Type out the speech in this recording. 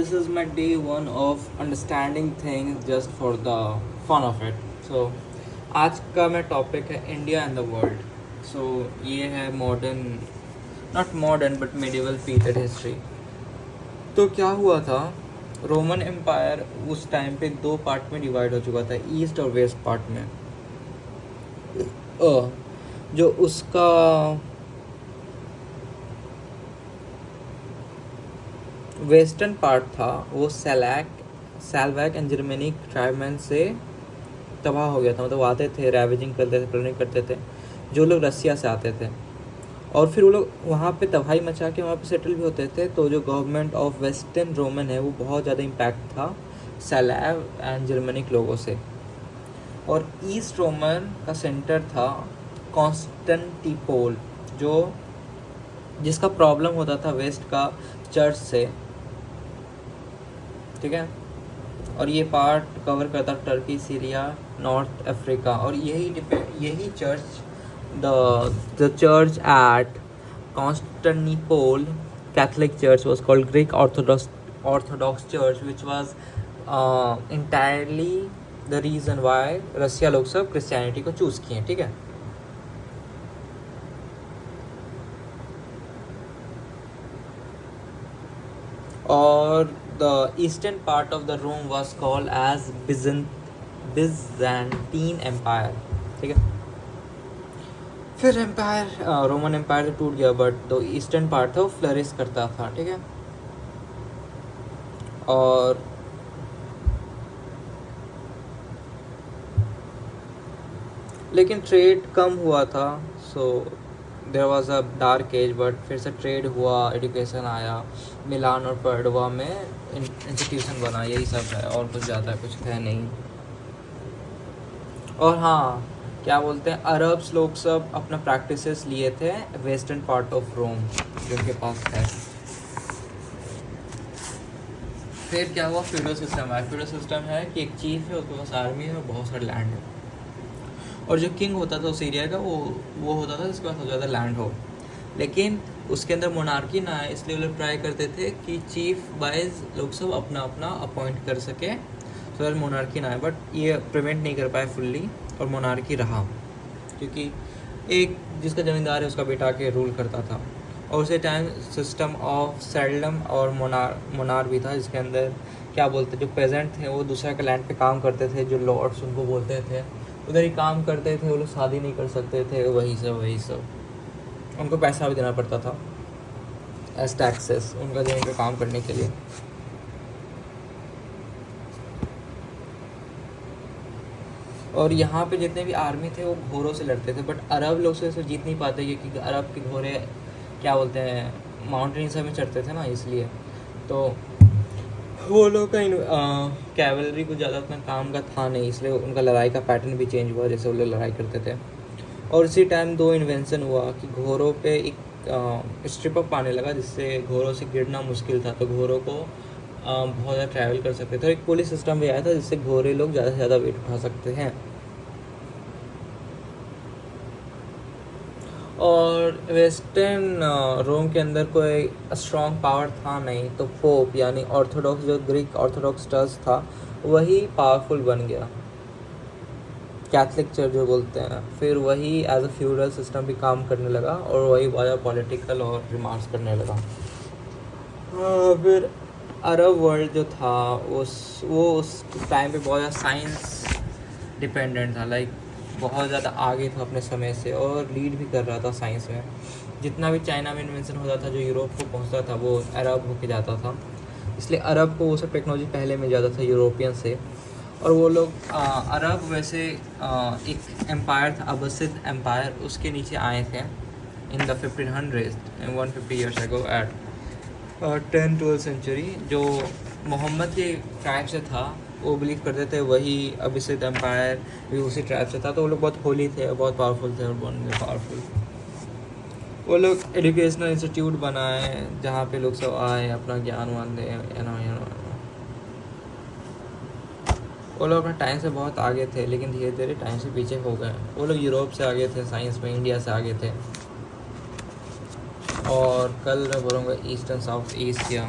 This is my day one of understanding things just for the fun of it. So आज का मैं topic है India and the world. सो ये है modern, not modern but medieval period history. तो क्या हुआ था, रोमन एम्पायर उस टाइम पे दो पार्ट में डिवाइड हो चुका था, ईस्ट और वेस्ट पार्ट में. जो उसका वेस्टर्न पार्ट था वो सैलवैक एंड जर्मेनिक ट्राइबमैन से तबाह हो गया था. मतलब आते थे, रैवेजिंग करते थे, प्लंडरिंग करते थे, जो लोग रसिया से आते थे. और फिर वो लोग वहाँ पे तबाही मचा के वहाँ पे सेटल भी होते थे. तो जो गवर्नमेंट ऑफ वेस्टर्न रोमन है वो बहुत ज़्यादा इम्पैक्ट था सैलाव एंड जर्मेनिक लोगों से. और ईस्ट रोमन का सेंटर था कॉन्स्टेंटिनोपल, जिसका प्रॉब्लम होता था वेस्ट का चर्च से. ठीक है. और ये पार्ट कवर करता टर्की, सीरिया, नॉर्थ अफ्रीका. और यही church, the church at Constantinople Catholic church was called Greek Orthodox church, which was entirely the reason why Russia लोग सब क्रिश्चियनिटी को चूज़ किए. ठीक है. और the eastern part of the Rome was called as Byzantine Empire. ठीक है. फिर रोमन एम्पायर तो टूट गया, बट जो ईस्टर्न पार्ट था वो फ्लरिश करता था. ठीक है. और लेकिन ट्रेड कम हुआ था. So there was a dark age, but फिर से ट्रेड हुआ, एजुकेशन आया, मिलान और पर्डवा में इंस्टीट्यूशन बना. यही सब है, और कुछ ज़्यादा कुछ है नहीं. और हाँ, क्या बोलते हैं, अरब्स लोग सब अपना प्रैक्टिसेस लिए थे वेस्टर्न पार्ट ऑफ रोम जिनके पास है. फिर क्या हुआ, फ्यूडल सिस्टम है. फ्यूडल सिस्टम है कि एक चीफ है, उसके पास आर्मी है और बहुत सारे लैंड है. और जो किंग होता था उस एरिया का, वो होता था जिसके पास सबसे ज़्यादा लैंड हो. लेकिन उसके अंदर मोनार्की ना है, इसलिए वो लोग ट्राई करते थे कि चीफ वाइज लोग सब अपना अपना अपॉइंट कर सके, सो दैट मोनार्की ना है. बट ये प्रिवेंट नहीं कर पाए फुल्ली, और मोनार्की रहा, क्योंकि एक जिसका ज़मींदार है उसका बेटा आके रूल करता था. और उसी टाइम सिस्टम ऑफ सेल्डम और मोनार भी था, जिसके अंदर क्या बोलते, जो पेजेंट थे वो दूसरे के लैंड पे काम करते थे, जो लॉर्ड्स उनको बोलते थे, उधर ही काम करते थे. वो लोग शादी नहीं कर सकते थे, वही सब उनको पैसा भी देना पड़ता था एज टैक्सेस उनका जमीन पे काम करने के लिए. और यहाँ पे जितने भी आर्मी थे वो घोड़ों से लड़ते थे, बट अरब लोग से जीत नहीं पाते, क्योंकि अरब के घोड़े क्या बोलते हैं, माउंटेन सब में चढ़ते थे ना, इसलिए. तो वो लोग का कैवलरी को ज़्यादा उतना काम का था नहीं, इसलिए उनका लड़ाई का पैटर्न भी चेंज हुआ, जैसे वो लोग लड़ाई करते थे. और उसी टाइम दो इन्वेंशन हुआ कि घोड़ों पे एक स्ट्रिप अप आने लगा, जिससे घोड़ों से गिरना मुश्किल था, तो घोड़ों को बहुत ज़्यादा ट्रैवल कर सकते थे. और एक पुलिस सिस्टम भी आया था, जिससे घोड़े लोग ज़्यादा से ज़्यादा वेट उठा सकते हैं. और वेस्टर्न रोम के अंदर कोई स्ट्रॉन्ग पावर था नहीं, तो पोप यानी ऑर्थोडॉक्स, जो ग्रीक ऑर्थोडॉक्स चर्च था, वही पावरफुल बन गया, कैथलिक चर्च जो बोलते हैं. फिर वही एज अ फ्यूडल सिस्टम भी काम करने लगा, और वही बहुत पॉलिटिकल और रिमार्क्स करने लगा. फिर अरब वर्ल्ड जो था वो उस टाइम पे बहुत ज़्यादा साइंस डिपेंडेंट था, लाइक बहुत ज़्यादा आगे था अपने समय से, और लीड भी कर रहा था साइंस में. जितना भी चाइना में इन्वेंशन होता था, जो यूरोप को पहुंचता था, वो अरब होके जाता था. इसलिए अरब को वो सब टेक्नोलॉजी पहले में ज़्यादा था यूरोपियन से. और वो लोग अरब वैसे एक एम्पायर था, अब्बासिद एम्पायर, उसके नीचे आए थे in the 1500s, 150 years ago at 10-12 century. जो मोहम्मद के ट्राइब से था, वो बिलीव करते थे वही अब्बासिद एम्पायर भी उसी ट्राइब से था. तो वो लोग बहुत होली थे, बहुत पावरफुल थे, और बहुत पावरफुल. वो लोग एजुकेशनल इंस्टीट्यूट बनाए, जहाँ पे लोग सब आए, अपना ज्ञान वान दें. वो लोग अपने टाइम से बहुत आगे थे, लेकिन धीरे धीरे टाइम से पीछे हो गए. वो लोग यूरोप से आगे थे साइंस में, इंडिया से आगे थे. और कल मैं बोलूँगा ईस्ट एंड साउथ एशिया.